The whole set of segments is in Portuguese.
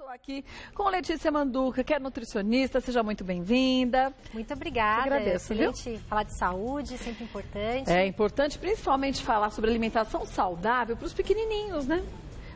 Estou aqui com Letícia Manduca, que é nutricionista. Seja muito bem-vinda. Muito obrigada. Agradeço, excelente falar de saúde, sempre importante. É importante principalmente falar sobre alimentação saudável para os pequenininhos, né?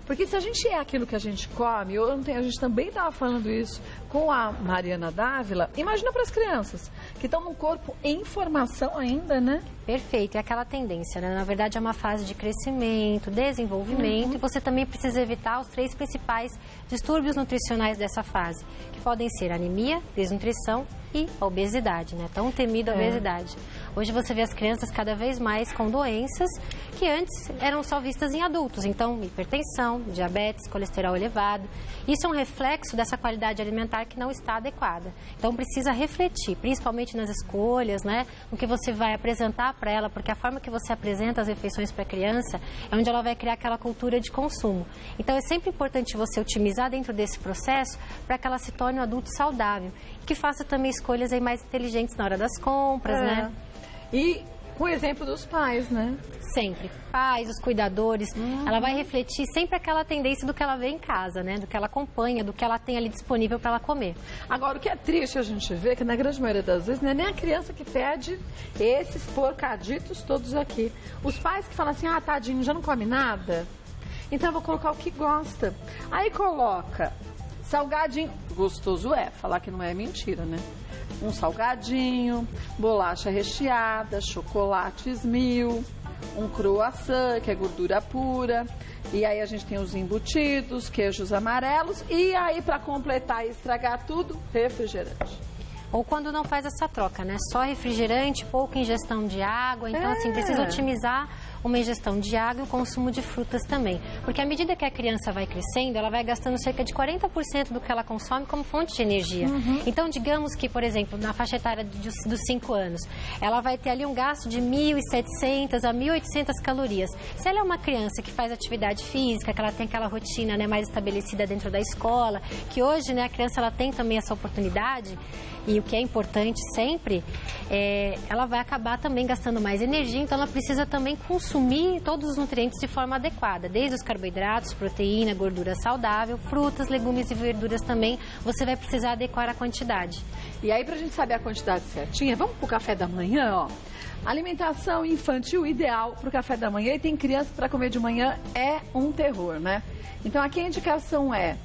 Porque se a gente é aquilo que a gente come, ontem a gente também estava falando isso com a Mariana Dávila, imagina para as crianças, que estão num corpo em formação ainda, né? Perfeito, é aquela tendência, né? Na verdade é uma fase de crescimento, desenvolvimento, e você também precisa evitar os 3 principais distúrbios nutricionais dessa fase, que podem ser anemia, desnutrição e a obesidade, né? Tão temida obesidade. Hoje você vê as crianças cada vez mais com doenças que antes eram só vistas em adultos. Então, hipertensão, diabetes, colesterol elevado. Isso é um reflexo dessa qualidade alimentar que não está adequada. Então, precisa refletir, principalmente nas escolhas, né? No que você vai apresentar para ela, porque a forma que você apresenta as refeições para a criança é onde ela vai criar aquela cultura de consumo. Então, é sempre importante você otimizar dentro desse processo para que ela se torne um adulto saudável. Que faça também escolhas aí mais inteligentes na hora das compras, né? E com o exemplo dos pais, né? Sempre. Pais, os cuidadores. Ela vai refletir sempre aquela tendência do que ela vê em casa, né? Do que ela acompanha, do que ela tem ali disponível para ela comer. Agora, o que é triste a gente ver que na grande maioria das vezes não é nem a criança que pede esses porcaditos todos aqui. Os pais que falam assim, ah, tadinho, já não come nada? Então eu vou colocar o que gosta. Aí coloca salgadinho. Gostoso é, falar que não é mentira, né? Um salgadinho, bolacha recheada, chocolates 1000, um croissant, que é gordura pura. E aí a gente tem os embutidos, queijos amarelos. E aí, para completar e estragar tudo, refrigerante. Ou quando não faz essa troca, né? Só refrigerante, pouca ingestão de água. Então, assim, precisa otimizar uma ingestão de água e o consumo de frutas também. Porque à medida que a criança vai crescendo, ela vai gastando cerca de 40% do que ela consome como fonte de energia. Então, digamos que, por exemplo, na faixa etária dos 5 anos, ela vai ter ali um gasto de 1.700 a 1.800 calorias. Se ela é uma criança que faz atividade física, que ela tem aquela rotina, né, mais estabelecida dentro da escola, que hoje, né, a criança ela tem também essa oportunidade, e o que é importante sempre, ela vai acabar também gastando mais energia, então ela precisa também consumir todos os nutrientes de forma adequada, desde os carboidratos, proteína, gordura saudável, frutas, legumes e verduras também, você vai precisar adequar a quantidade. E aí, pra gente saber a quantidade certinha, vamos pro café da manhã, ó. Alimentação infantil ideal pro café da manhã, e tem criança para comer de manhã, é um terror, né? Então aqui a indicação é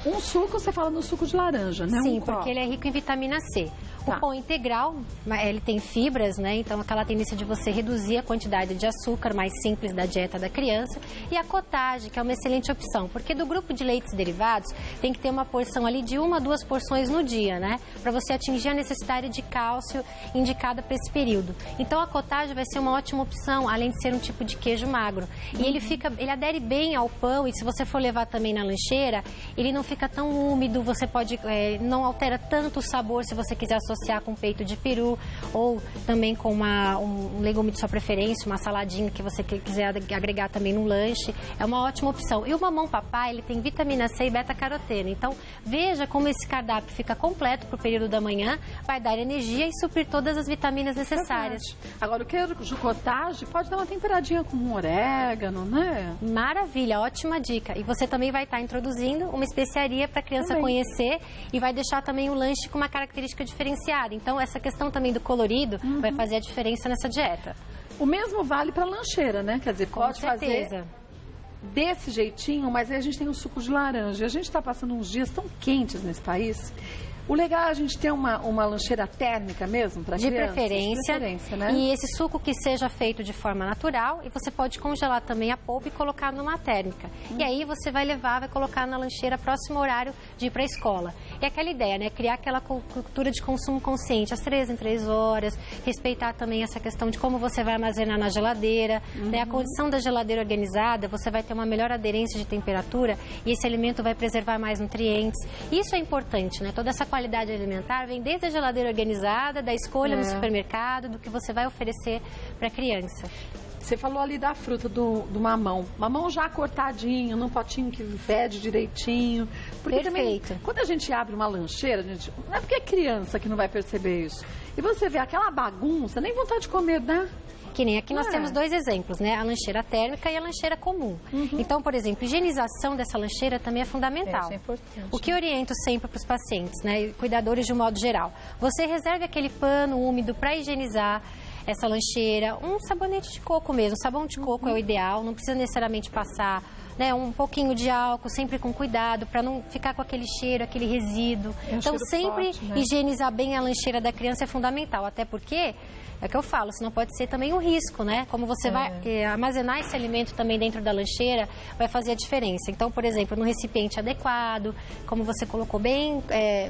um suco, você fala no suco de laranja, né? Sim, porque ele é rico em vitamina C. O pão integral, ele tem fibras, né? Então, aquela tendência de você reduzir a quantidade de açúcar mais simples da dieta da criança. E a cottage, que é uma excelente opção, porque do grupo de leites derivados, tem que ter uma porção ali de 1 a 2 porções no dia, né? Para você atingir a necessidade de cálcio indicada para esse período. Então, a cottage vai ser uma ótima opção, além de ser um tipo de queijo magro. E ele adere bem ao pão, e se você for levar também na lancheira, ele não fica tão úmido, você pode, não altera tanto o sabor se você quiser associar com peito de peru ou também com um legume de sua preferência, uma saladinha que você quiser agregar também no lanche, é uma ótima opção. E o mamão papai, ele tem vitamina C e beta-caroteno, então veja como esse cardápio fica completo para o período da manhã, vai dar energia e suprir todas as vitaminas necessárias. Agora, o queijo de cottage pode dar uma temperadinha com um orégano, né? Maravilha, ótima dica. E você também vai estar introduzindo uma especiaria para a criança conhecer e vai deixar também o lanche com uma característica diferenciada. Então, essa questão também do colorido vai fazer a diferença nessa dieta. O mesmo vale para lancheira, né? Quer dizer, pode fazer desse jeitinho, mas aí a gente tem um suco de laranja. A gente está passando uns dias tão quentes nesse país. O legal é a gente ter uma lancheira térmica mesmo para crianças. De preferência, né? E esse suco que seja feito de forma natural, e você pode congelar também a polpa e colocar numa térmica. E aí você vai levar, vai colocar na lancheira próximo ao horário de ir para a escola. E aquela ideia, né? Criar aquela cultura de consumo consciente, às 3 em 3 horas, respeitar também essa questão de como você vai armazenar na geladeira, né? A condição da geladeira organizada, você vai ter uma melhor aderência de temperatura e esse alimento vai preservar mais nutrientes. Isso é importante, né? Toda essa qualidade alimentar vem desde a geladeira organizada, da escolha no supermercado, do que você vai oferecer para a criança. Você falou ali da fruta do mamão. Mamão já cortadinho, num potinho que fede direitinho. Porque Perfeito. Também, quando a gente abre uma lancheira, não é porque é criança que não vai perceber isso. E você vê aquela bagunça, nem vontade de comer dá. Que nem aqui nós temos 2 exemplos, né? A lancheira térmica e a lancheira comum. Então, por exemplo, higienização dessa lancheira também é fundamental. Isso é importante. O que eu oriento sempre para os pacientes, né? E cuidadores de um modo geral. Você reserve aquele pano úmido para higienizar essa lancheira. Um sabonete de coco mesmo. Sabão de coco é o ideal. Não precisa necessariamente passar, né, um pouquinho de álcool, sempre com cuidado, para não ficar com aquele cheiro, aquele resíduo. Então, sempre forte, né? higienizar bem a lancheira da criança é fundamental. Até porque, é o que eu falo, senão pode ser também um risco, né? Como você vai armazenar esse alimento também dentro da lancheira, vai fazer a diferença. Então, por exemplo, no recipiente adequado, como você colocou bem,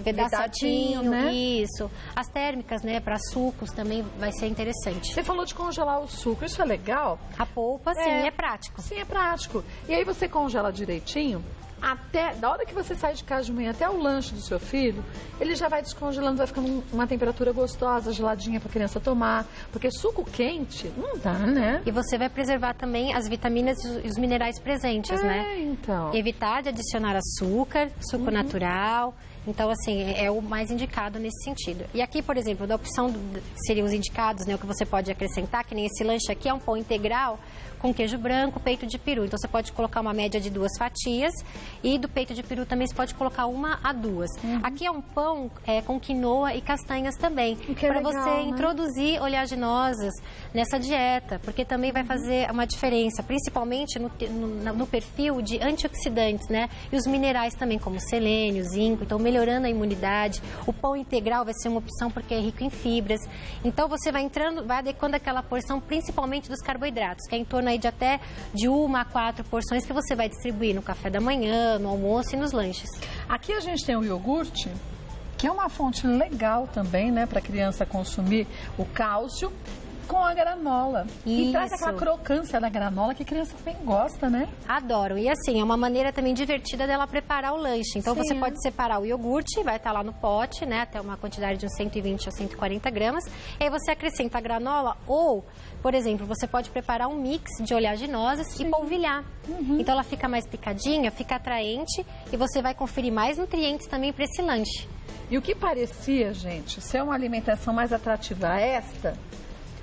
vedar certinho, né? Isso. As térmicas, né, para sucos também vai ser interessante. Você falou de congelar o suco, isso é legal? A polpa, sim, é prático. Sim, é prático. E aí você congela direitinho, até da hora que você sai de casa de manhã até o lanche do seu filho, ele já vai descongelando, vai ficando uma temperatura gostosa, geladinha para a criança tomar, porque suco quente não dá, né? E você vai preservar também as vitaminas e os minerais presentes, né? Então. Evitar de adicionar açúcar, suco natural. Então, assim, é o mais indicado nesse sentido. E aqui, por exemplo, da opção, seriam os indicados, né? O que você pode acrescentar, que nem esse lanche aqui, é um pão integral com queijo branco, peito de peru. Então, você pode colocar uma média de 2 fatias e do peito de peru também você pode colocar 1 a 2. Aqui é um pão com quinoa e castanhas também, para você introduzir oleaginosas nessa dieta, porque também vai fazer uma diferença, principalmente no perfil de antioxidantes, né? E os minerais também, como selênio, zinco, então melhorando a imunidade. O pão integral vai ser uma opção porque é rico em fibras. Então, você vai adequando aquela porção, principalmente dos carboidratos, que é em torno aí de até de 1 a 4 porções que você vai distribuir no café da manhã, no almoço e nos lanches. Aqui a gente tem o iogurte, que é uma fonte legal também, né, para a criança consumir o cálcio, com a granola. E traz aquela crocância da granola que a criança também gosta, né? Adoram. E assim, é uma maneira também divertida dela preparar o lanche. Então, você pode separar o iogurte, vai estar lá no pote, né? Até uma quantidade de uns 120 a 140 gramas. E aí você acrescenta a granola ou, por exemplo, você pode preparar um mix de oleaginosas e polvilhar. Então, ela fica mais picadinha, fica atraente e você vai conferir mais nutrientes também para esse lanche. E o que parecia, gente, ser uma alimentação mais atrativa a esta...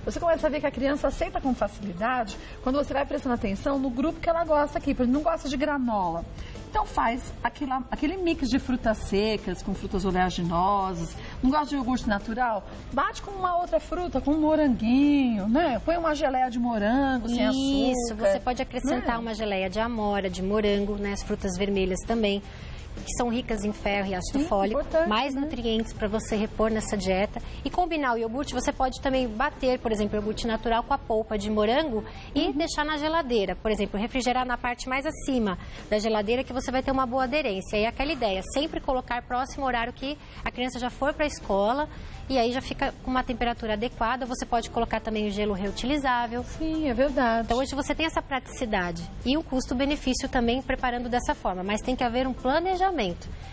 Você começa a ver que a criança aceita com facilidade quando você vai prestando atenção no grupo que ela gosta aqui. Por exemplo, não gosta de granola. Então faz aquele mix de frutas secas, com frutas oleaginosas. Não gosta de iogurte natural? Bate com uma outra fruta, com um moranguinho, né? Põe uma geleia de morango sem açúcar. Isso, você pode acrescentar uma geleia de amora, de morango, né? As frutas vermelhas também, que são ricas em ferro e ácido fólico, mais nutrientes para você repor nessa dieta. E combinar o iogurte, você pode também bater, por exemplo, o iogurte natural com a polpa de morango e deixar na geladeira. Por exemplo, refrigerar na parte mais acima da geladeira, que você vai ter uma boa aderência. E aquela ideia, sempre colocar próximo ao horário que a criança já for para a escola, e aí já fica com uma temperatura adequada. Você pode colocar também o gelo reutilizável. Sim, é verdade. Então, hoje você tem essa praticidade e o custo-benefício também preparando dessa forma, mas tem que haver um planejamento.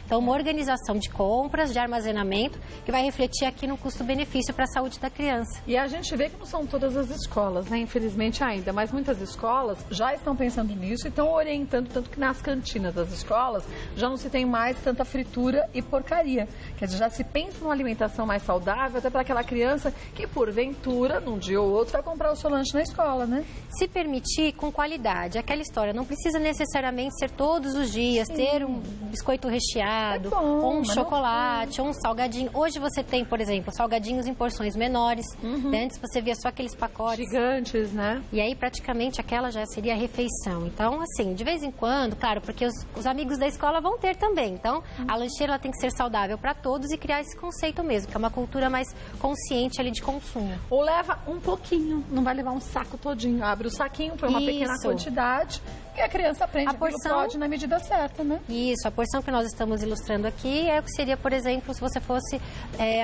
Então, uma organização de compras, de armazenamento, que vai refletir aqui no custo-benefício para a saúde da criança. E a gente vê que não são todas as escolas, né? Infelizmente ainda, mas muitas escolas já estão pensando nisso e estão orientando, tanto que nas cantinas das escolas já não se tem mais tanta fritura e porcaria. Quer dizer, já se pensa numa alimentação mais saudável, até para aquela criança que, porventura, num dia ou outro, vai comprar o seu lanche na escola, né? Se permitir com qualidade, aquela história, não precisa necessariamente ser todos os dias, ter um biscoito recheado, ou um chocolate, ou um salgadinho. Hoje você tem, por exemplo, salgadinhos em porções menores. Antes você via só aqueles pacotes gigantes, né? E aí praticamente aquela já seria a refeição. Então, assim, de vez em quando, claro, porque os amigos da escola vão ter também. Então, a lancheira ela tem que ser saudável para todos e criar esse conceito mesmo, que é uma cultura mais consciente ali de consumo. Ou leva um pouquinho, não vai levar um saco todinho. Abre o saquinho, põe uma pequena quantidade e a criança aprende aquilo pode na medida certa, né? Isso, a porção que nós estamos ilustrando aqui é o que seria, por exemplo, se você fosse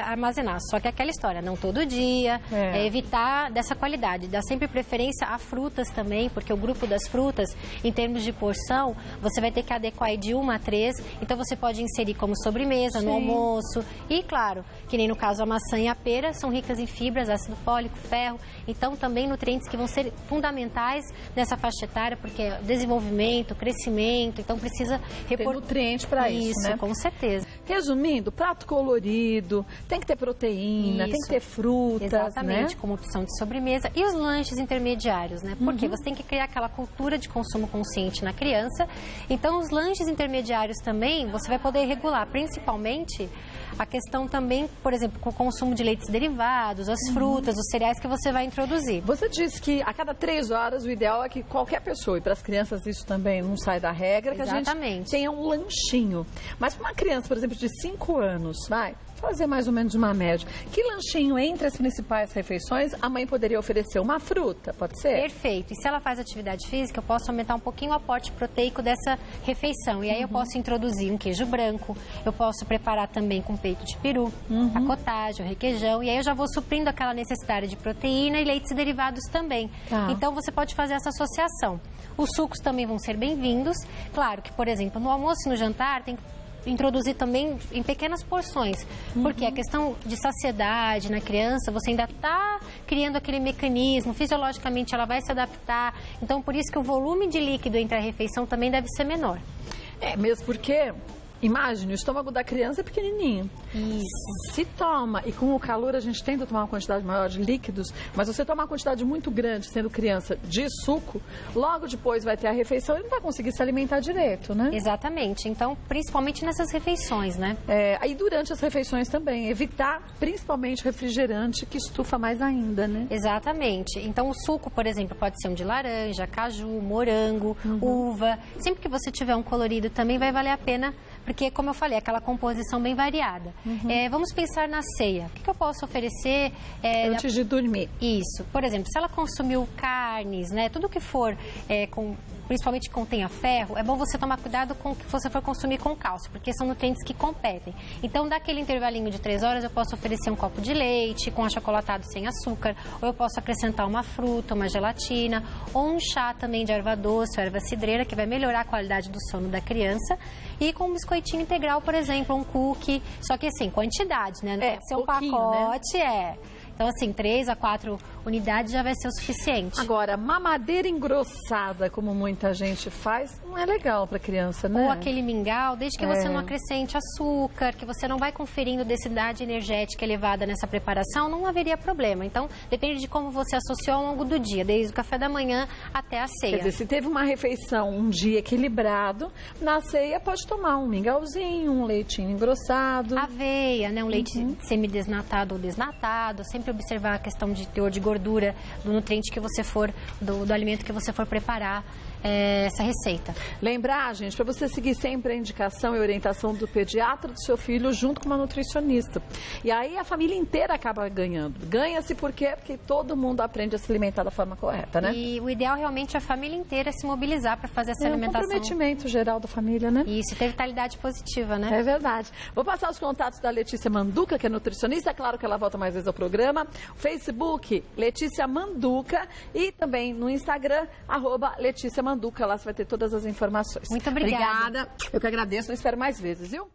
armazenar. Só que aquela história, não todo dia, evitar dessa qualidade. Dá sempre preferência a frutas também, porque o grupo das frutas, em termos de porção, você vai ter que adequar aí de 1 a 3. Então, você pode inserir como sobremesa, no almoço. E, claro, que nem no caso a maçã e a pera, são ricas em fibras, ácido fólico, ferro. Então, também nutrientes que vão ser fundamentais nessa faixa etária, porque desenvolvimento, crescimento, então precisa repor nutriente para isso, né? Com certeza. Resumindo, prato colorido, tem que ter proteína, tem que ter frutas, exatamente, né? Como opção de sobremesa. E os lanches intermediários, né? Porque você tem que criar aquela cultura de consumo consciente na criança. Então, os lanches intermediários também, você vai poder regular, principalmente a questão também, por exemplo, com o consumo de leites derivados, as frutas, os cereais que você vai introduzir. Você disse que a cada 3 horas o ideal é que qualquer pessoa, e para as crianças isso também não sai da regra, que a gente tenha um lanchinho. Mas para uma criança, por exemplo, de 5 anos, vai fazer mais ou menos uma média. Que lanchinho entre as principais refeições a mãe poderia oferecer? Uma fruta, pode ser? Perfeito. E se ela faz atividade física, eu posso aumentar um pouquinho o aporte proteico dessa refeição. E aí eu posso introduzir um queijo branco, eu posso preparar também com peito de peru, a cottage, o requeijão. E aí eu já vou suprindo aquela necessidade de proteína e leites derivados também. Tá. Então você pode fazer essa associação. Os sucos também vão ser bem-vindos. Claro que, por exemplo, no almoço e no jantar tem que introduzir também em pequenas porções, porque a questão de saciedade na criança, você ainda está criando aquele mecanismo, fisiologicamente ela vai se adaptar, então por isso que o volume de líquido entre a refeição também deve ser menor. É, mesmo porque, imagine, o estômago da criança é pequenininho. Isso. Se toma, e com o calor a gente tende a tomar uma quantidade maior de líquidos, mas você toma uma quantidade muito grande, sendo criança, de suco, logo depois vai ter a refeição e não vai conseguir se alimentar direito, né? Exatamente. Então, principalmente nessas refeições, né? Aí durante as refeições também, evitar principalmente refrigerante, que estufa mais ainda, né? Exatamente. Então, o suco, por exemplo, pode ser um de laranja, caju, morango, uva. Sempre que você tiver um colorido também vai valer a pena, porque, como eu falei, aquela composição bem variada. Vamos pensar na ceia. O que eu posso oferecer? Antes de dormir. Isso. Por exemplo, se ela consumiu carnes, né? Tudo que for principalmente que contenha ferro, é bom você tomar cuidado com o que você for consumir com cálcio, porque são nutrientes que competem. Então, daquele intervalinho de 3 horas, eu posso oferecer um copo de leite com achocolatado sem açúcar, ou eu posso acrescentar uma fruta, uma gelatina, ou um chá também de erva doce ou erva cidreira, que vai melhorar a qualidade do sono da criança. E com um biscoitinho integral, por exemplo, um cookie, só que assim, quantidade, né? Não tem que ser um pacote, né? Então, assim, 3 a 4 unidades já vai ser o suficiente. Agora, mamadeira engrossada, como muita gente faz, não é legal para criança, né? Ou aquele mingau, desde que você não acrescente açúcar, que você não vai conferindo densidade energética elevada nessa preparação, não haveria problema. Então, depende de como você associou ao longo do dia, desde o café da manhã até a ceia. Quer dizer, se teve uma refeição um dia equilibrado, na ceia pode tomar um mingauzinho, um leitinho engrossado. Aveia, né? Um leite semidesnatado ou desnatado, sempre observar a questão de teor de gordura, do nutriente que você for, do alimento que você for preparar essa receita. Lembrar, gente, para você seguir sempre a indicação e orientação do pediatra do seu filho junto com uma nutricionista. E aí a família inteira acaba ganhando. Ganha-se por quê? Porque todo mundo aprende a se alimentar da forma correta, né? E o ideal realmente é a família inteira se mobilizar para fazer essa alimentação. Um comprometimento geral da família, né? Isso, ter vitalidade positiva, né? É verdade. Vou passar os contatos da Letícia Manduca, que é nutricionista. É claro que ela volta mais vezes ao programa. Facebook, Letícia Manduca. E também no Instagram, @Letícia Manduca. Lá você vai ter todas as informações. Muito obrigada. Obrigada. Eu que agradeço. Eu espero mais vezes, viu?